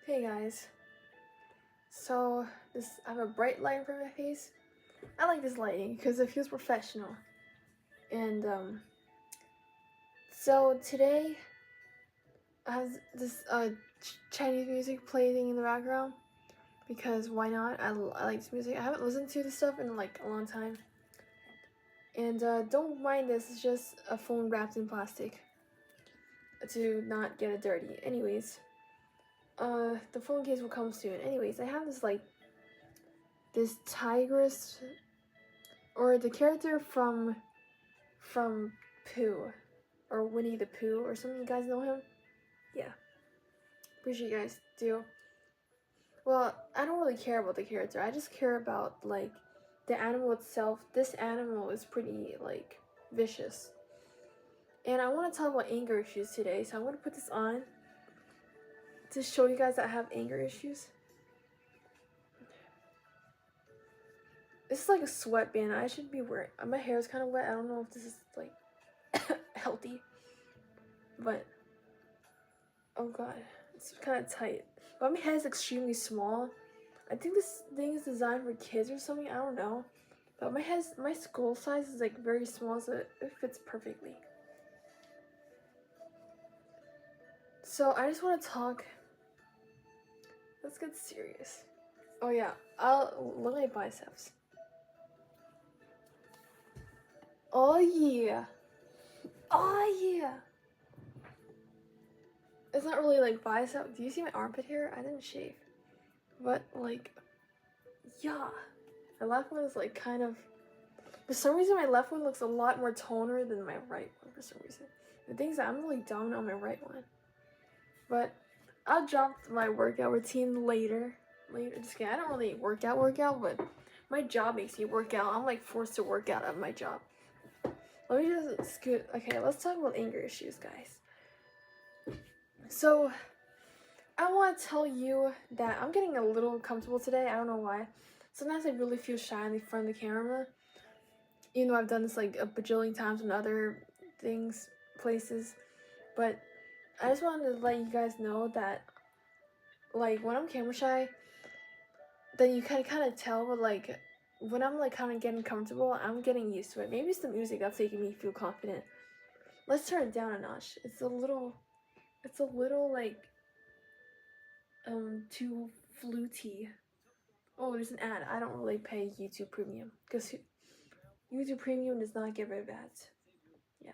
Hey guys, so I have a bright light in front of my face. I like this lighting because it feels professional. And so today I have this Chinese music playing in the background because why not? I like this music. I haven't listened to this stuff in like a long time. And don't mind this, it's just a phone wrapped in plastic to not get it dirty. Anyways, the phone case will come soon. Anyways, I have this tigress, or the character from Pooh, or Winnie the Pooh or something. You guys know him? Yeah, appreciate you guys do. Well, I don't really care about the character. I just care about like the animal itself. This animal is pretty like vicious, and I want to talk about anger issues today. So I'm gonna put this on to show you guys that I have anger issues. This is like a sweatband. I should be wearing. My hair is kind of wet. I don't know if this is like healthy, but oh god, it's kind of tight. But my head is extremely small. I think this thing is designed for kids or something. I don't know. But my skull size is like very small, so it fits perfectly. So I just want to talk. Let's get serious. Oh yeah, I'll look at my biceps. Oh yeah. Oh yeah. It's not really like bicep. Do you see my armpit hair? I didn't shave. But like, yeah. My left one is like kind of. For some reason, my left one looks a lot more toner than my right one. For some reason, the thing is that I'm really dominant on my right one. But I'll drop my workout routine later. Just kidding. I don't really work out, but my job makes me work out. I'm like forced to work out at my job. Let me just scoot. Okay, let's talk about anger issues, guys. So I want to tell you that I'm getting a little uncomfortable today. I don't know why. Sometimes I really feel shy in front of the camera. Even though I've done this like a bajillion times in other places. But I just wanted to let you guys know that, like, when I'm camera shy, then you can kind of tell, but like, when I'm like kind of getting comfortable, I'm getting used to it. Maybe it's the music that's making me feel confident. Let's turn it down a notch. It's a little like, too fluty. Oh, there's an ad. I don't really pay YouTube Premium because YouTube Premium does not get rid of ads. Yeah.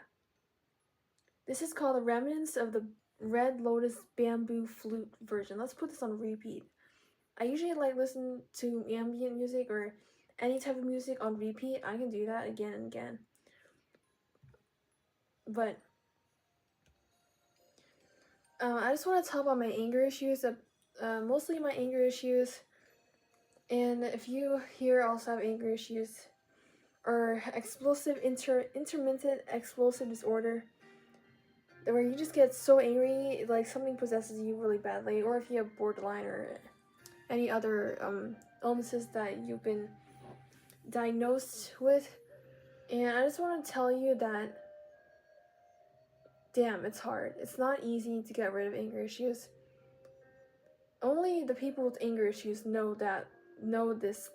This is called The Remnants of the Red Lotus Bamboo Flute version. Let's put this on repeat. I usually like listen to ambient music or any type of music on repeat. I can do that again and again. But I just want to talk about my anger issues. Mostly my anger issues. And if you here also have anger issues or intermittent explosive disorder, where you just get so angry, like something possesses you really badly, or if you have borderline or any other illnesses that you've been diagnosed with. And I just want to tell you that, damn, it's hard. It's not easy to get rid of anger issues. Only the people with anger issues know this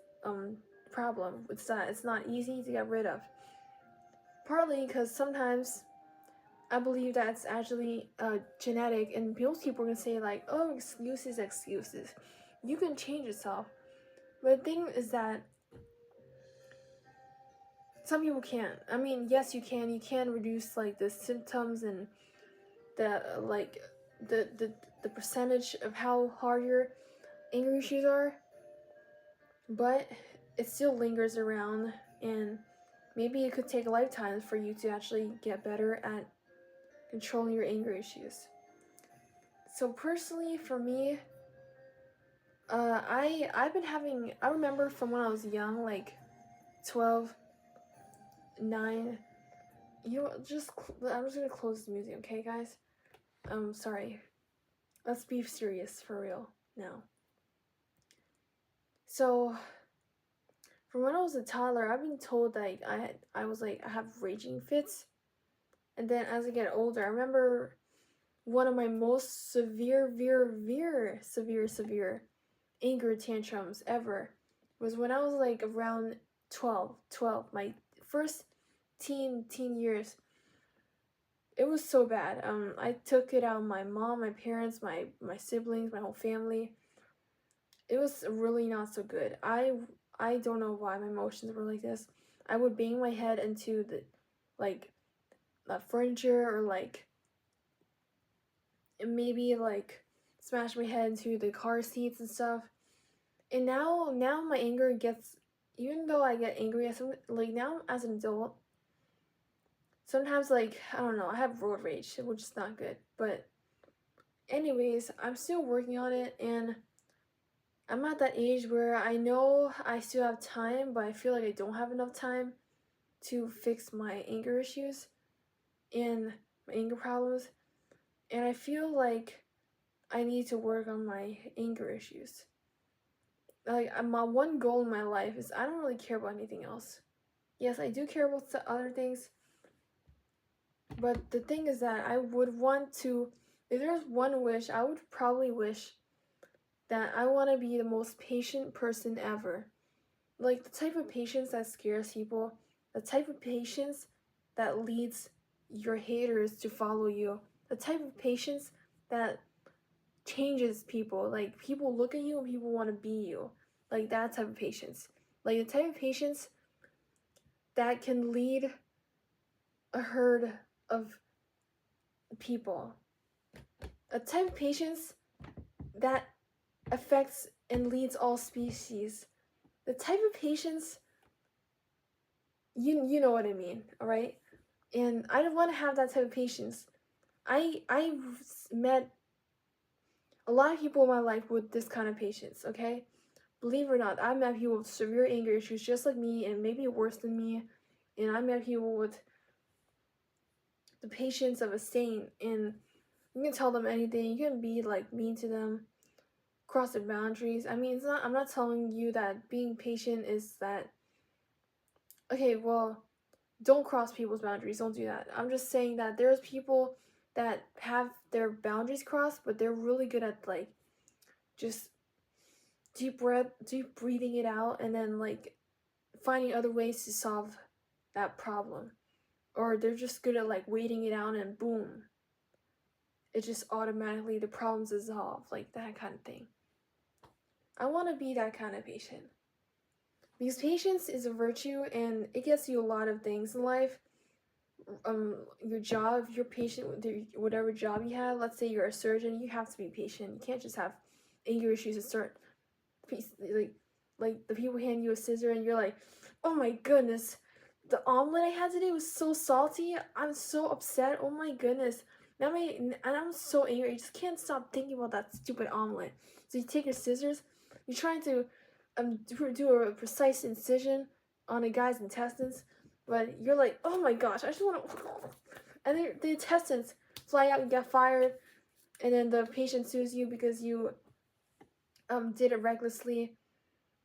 problem. It's not easy to get rid of. Partly because sometimes I believe that it's actually genetic, and most people are gonna say like, oh, excuses. You can change yourself. But the thing is that some people can't. I mean, yes, you can. You can reduce like the symptoms and the the percentage of how hard your anger issues are, but it still lingers around, and maybe it could take lifetimes for you to actually get better at controlling your anger issues. So personally, for me, I've been having. I remember from when I was young, like 12, 9. You know, I'm just gonna close the music, okay, guys? Sorry. Let's be serious for real now. So, from when I was a toddler, I've been told that I have raging fits, and then as I get older, I remember one of my most severe anger tantrums ever was when I was like around 12, my first teen years. It was so bad. I took it out on my mom, my parents, my siblings, my whole family. It was really not so good. I don't know why my emotions were like this. I would bang my head into the like furniture, or like maybe like smash my head into the car seats and stuff. And now my anger gets, even though I get angry at some, like now as an adult, sometimes like I don't know, I have road rage, which is not good. But anyways, I'm still working on it, and I'm at that age where I know I still have time, but I feel like I don't have enough time to fix my anger issues and my anger problems. And I feel like I need to work on my anger issues. Like my one goal in my life is I don't really care about anything else. Yes, I do care about other things, but the thing is that I would want to, if there's one wish, I would probably wish that I want to be the most patient person ever. Like the type of patience that scares people, the type of patience that leads your haters to follow you, the type of patience that changes people. Like people look at you and people want to be you. Like that type of patience. Like the type of patience that can lead a herd of people. A type of patience that affects and leads all species. The type of patience, you know what I mean, all right? And I don't want to have that type of patience. I met a lot of people in my life with this kind of patience, okay? Believe it or not, I met people with severe anger issues just like me and maybe worse than me. And I met people with the patience of a saint, and you can tell them anything. You can be like mean to them, cross their boundaries. I mean, it's not, I'm not telling you that being patient is that, okay, well, don't cross people's boundaries. Don't do that. I'm just saying that there's people that have their boundaries crossed, but they're really good at like just deep breathing it out, and then like finding other ways to solve that problem. Or they're just good at like waiting it out, and boom, it just automatically the problem's dissolved, like that kind of thing. I want to be that kind of patient. Because patience is a virtue, and it gets you a lot of things in life. Your job, if you're patient with whatever job you have, let's say you're a surgeon, you have to be patient. You can't just have anger issues and start like the people hand you a scissor and you're like, oh my goodness, the omelet I had today was so salty. I'm so upset. Oh my goodness. And I'm so angry. I just can't stop thinking about that stupid omelet. So you take your scissors, you're trying to do a precise incision on a guy's intestines, but you're like, oh my gosh, I just want to. And then the intestines fly out, you get fired, and then the patient sues you because you did it recklessly.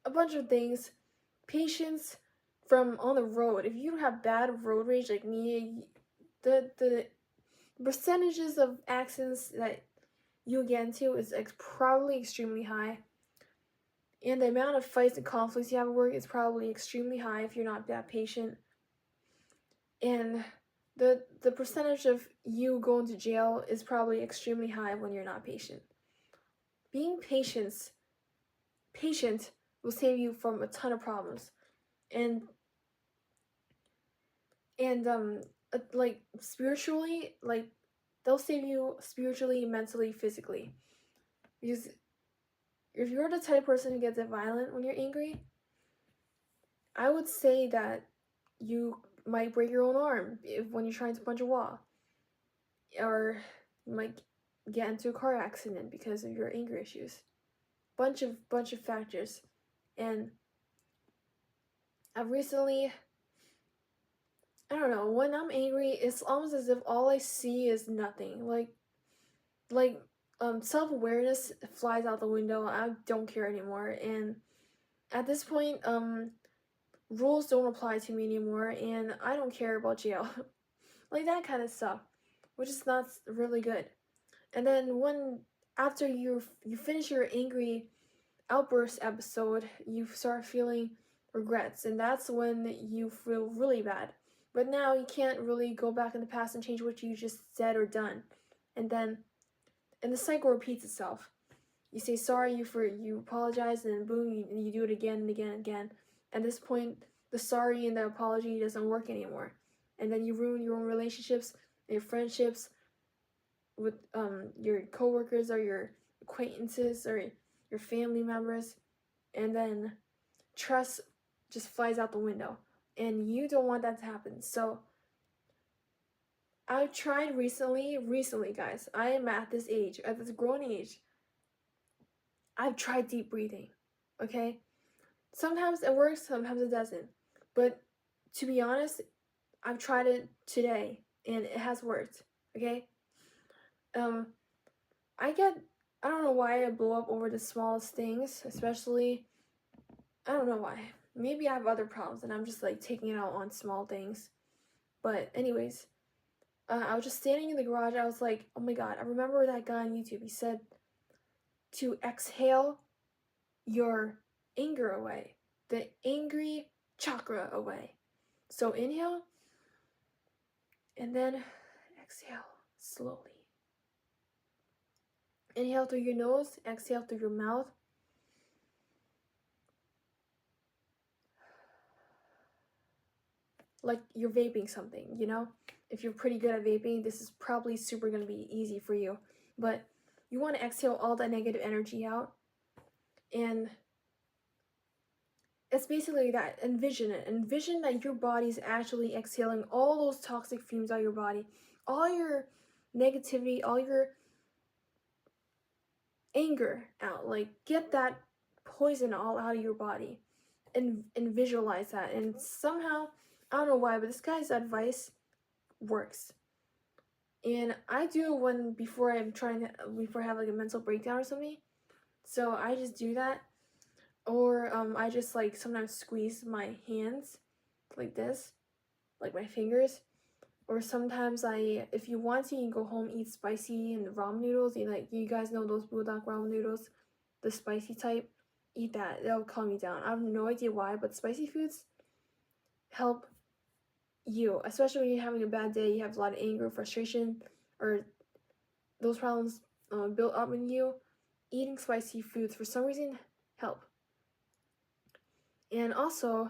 A bunch of things. Patience from on the road. If you have bad road rage like me, the percentages of accidents that you get into is probably extremely high. And the amount of fights and conflicts you have at work is probably extremely high if you're not that patient. And the percentage of you going to jail is probably extremely high when you're not patient. Being patient will save you from a ton of problems. And like spiritually, like they'll save you spiritually, mentally, physically. Because if you're the type of person who gets violent when you're angry, I would say that you might break your own arm when you're trying to punch a wall, or you might get into a car accident because of your anger issues. Bunch of factors. And I've recently, I don't know, when I'm angry, it's almost as if all I see is nothing. Like self-awareness flies out the window. I don't care anymore. And at this point, rules don't apply to me anymore, and I don't care about jail. Like that kind of stuff, which is not really good. And then after you finish your angry outburst episode, you start feeling regrets, and that's when you feel really bad. But now you can't really go back in the past and change what you just said or done. And the cycle repeats itself. You say sorry, you apologize, and then boom, you do it again and again and again. At this point, the sorry and the apology doesn't work anymore. And then you ruin your own relationships, your friendships with your coworkers or your acquaintances or your family members, and then trust just flies out the window. And you don't want that to happen. So I tried recently, guys. I am at this age, at this grown age. I've tried deep breathing, okay? Sometimes it works, sometimes it doesn't. But to be honest, I've tried it today and it has worked, okay? I don't know why I blow up over the smallest things, especially, I don't know why. Maybe I have other problems and I'm just like taking it out on small things. But anyways, I was just standing in the garage. I was like, oh my god, I remember that guy on YouTube. He said to exhale your anger away, the angry chakra away. So inhale and then exhale slowly. Inhale through your nose, exhale through your mouth. Like you're vaping something, you know? If you're pretty good at vaping, this is probably super gonna be easy for you. But you want to exhale all that negative energy out. And it's basically that. Envision it. Envision that your body's actually exhaling all those toxic fumes out of your body. All your negativity, all your anger out. Like, get that poison all out of your body. And visualize that. And somehow, I don't know why, but this guy's advice works. And I do before I have like a mental breakdown or something. So I just do that. Or I just like sometimes squeeze my hands like this, like my fingers. Or sometimes if you want to, you can go home, eat spicy and ramen noodles. You guys know those bulldog ramen noodles, the spicy type. Eat that. That'll calm you down. I have no idea why, but spicy foods help you, especially when you're having a bad day. You have a lot of anger, frustration, or those problems built up in you. Eating spicy foods for some reason help. And also,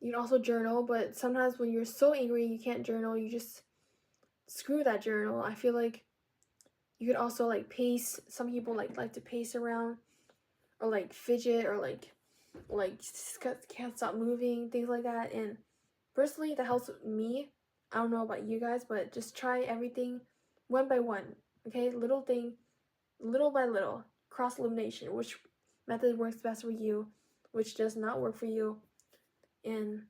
you can also journal, but sometimes when you're so angry you can't journal, you just screw that journal. I feel like you could also like pace. Some people like to pace around, or like fidget, or like can't stop moving, things like that. And personally, that helps me. I don't know about you guys, but just try everything one by one, okay? Little thing, little by little, cross elimination. Which method works best for you, which does not work for you. And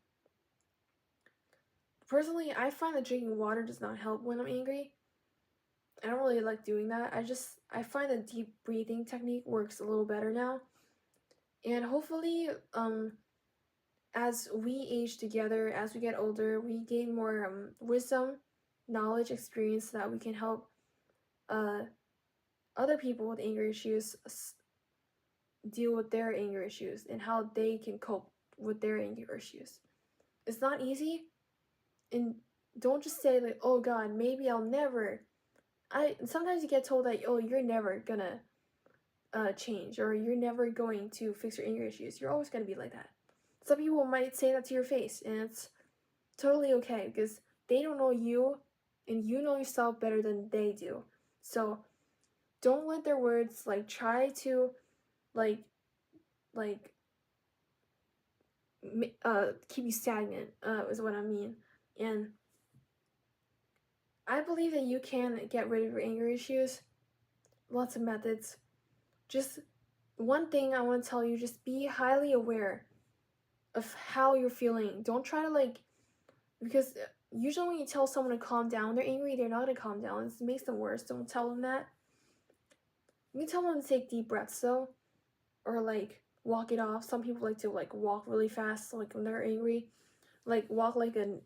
personally, I find that drinking water does not help when I'm angry. I don't really like doing that. I find the deep breathing technique works a little better now. And hopefully, as we age together, as we get older, we gain more wisdom, knowledge, experience, so that we can help other people with anger issues deal with their anger issues and how they can cope with their anger issues. It's not easy, and don't just say like, oh god, maybe I'll never. Sometimes you get told that, oh, you're never gonna change, or you're never going to fix your anger issues. You're always gonna be like that. Some people might say that to your face, and it's totally okay because they don't know you, and you know yourself better than they do. So don't let their words like try to keep you stagnant, is what I mean. And I believe that you can get rid of your anger issues. Lots of methods. Just one thing I want to tell you, just be highly aware of how you're feeling. Don't try to because usually when you tell someone to calm down when they're angry, they're not going to calm down. It makes them worse. Don't tell them that. You can tell them to take deep breaths though, or walk it off. Some people like to walk really fast when they're angry. Walk like a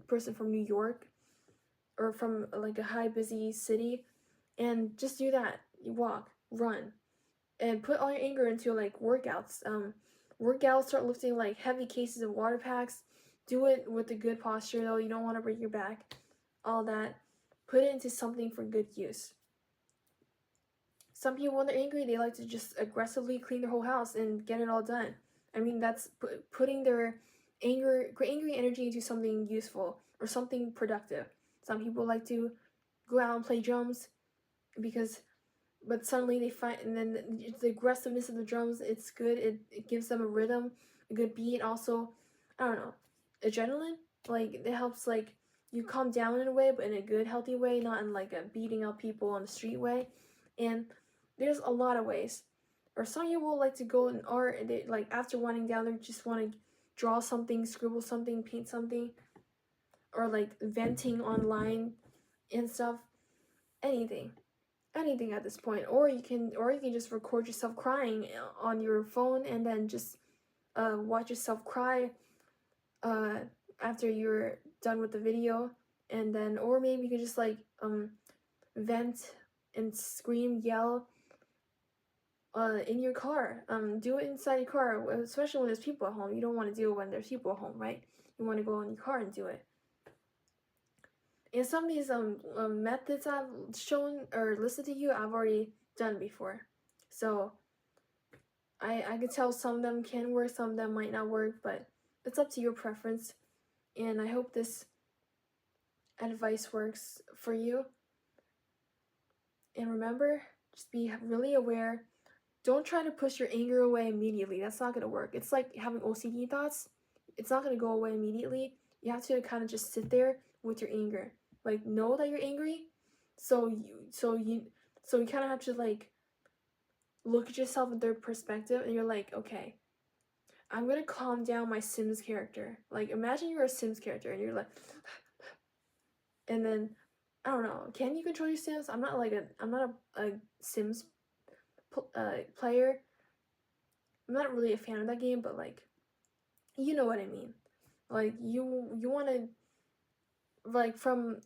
person from New York, or from a high busy city, And just do that. You walk, run, and put all your anger into like workouts. Workouts, start lifting like heavy cases of water packs. Do it with a good posture though. You don't want to break your back. All that. Put it into something for good use. Some people, when they're angry, they like to just aggressively clean their whole house and get it all done. I mean, that's putting their angry energy into something useful or something productive. Some people like to go out and play drums because, but suddenly they find, and then the aggressiveness of the drums, it's good. It gives them a rhythm, a good beat. Also, I don't know, adrenaline, like it helps like you calm down in a way, but in a good, healthy way, not in like a beating up people on the street way. And there's a lot of ways. Or some people like to go in art and they like after winding down, they just want to draw something, scribble something, paint something, or like venting online and stuff. Anything, anything at this point. Or you can just record yourself crying on your phone and then just watch yourself cry uh, after you're done with the video, and then or maybe you can just like vent and scream, yell in your car. Do it inside your car, especially when there's people at home. You don't want to do it when there's people at home, right? You want to go in your car and do it. And some of these methods I've shown or listened to you, I've already done before. So I could tell some of them can work, some of them might not work, but it's up to your preference. And I hope this advice works for you. And remember, just be really aware. Don't try to push your anger away immediately. That's not going to work. It's like having OCD thoughts. It's not going to go away immediately. You have to kind of just sit there with your anger. Like, know that you're angry. So you kind of have to like look at yourself in third perspective, and you're like, okay, I'm gonna calm down my Sims character. Like, imagine you're a Sims character, and you're like, and then I don't know. Can you control your Sims? I'm not a Sims player. I'm not really a fan of that game, but like, you know what I mean. Like you want to, like, from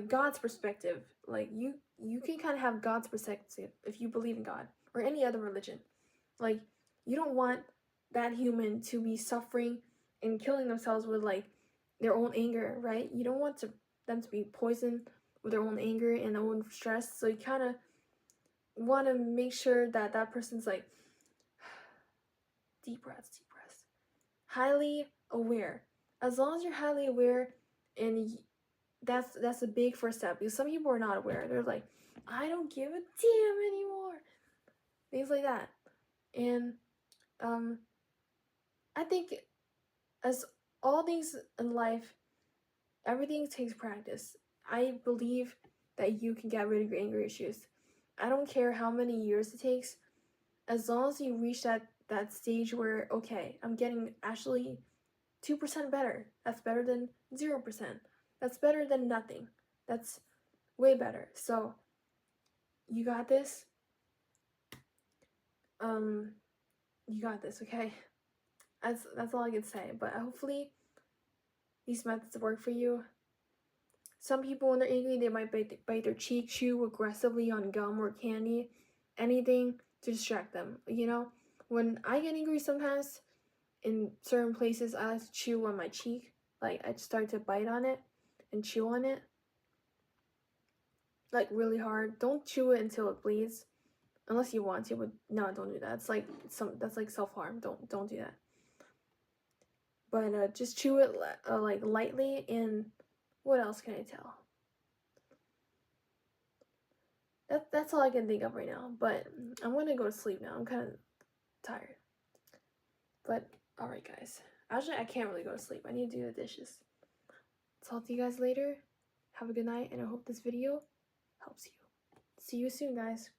God's perspective, like you can kind of have God's perspective if you believe in God or any other religion. Like, you don't want that human to be suffering and killing themselves with like their own anger, right? You don't want them to be poisoned with their own anger and their own stress. So you kind of want to make sure that that person's like deep breaths, highly aware. As long as you're highly aware, and that's a big first step, because some people are not aware. They're like, I don't give a damn anymore, things like that. And I think, as all things in life, everything takes practice. I believe that you can get rid of your anger issues. I don't care how many years it takes, as long as you reach that stage where, okay, I'm getting actually 2% better. That's better than 0%. That's better than nothing. That's way better. So you got this. You got this, okay? That's all I can say. But hopefully these methods work for you. Some people, when they're angry, they might bite their cheek, chew aggressively on gum or candy, anything to distract them. You know, when I get angry sometimes, in certain places, I like to chew on my cheek. Like, I start to bite on it and chew on it, like, really hard. Don't chew it until it bleeds, unless you want to. But no, don't do that. It's like that's like self-harm. Don't do that. But just chew it like lightly. And what else can I tell? That's all I can think of right now. But I'm gonna go to sleep now. I'm kind of tired. But alright, guys. Actually, I can't really go to sleep. I need to do the dishes. Talk to you guys later. Have a good night, and I hope this video helps you. See you soon, guys.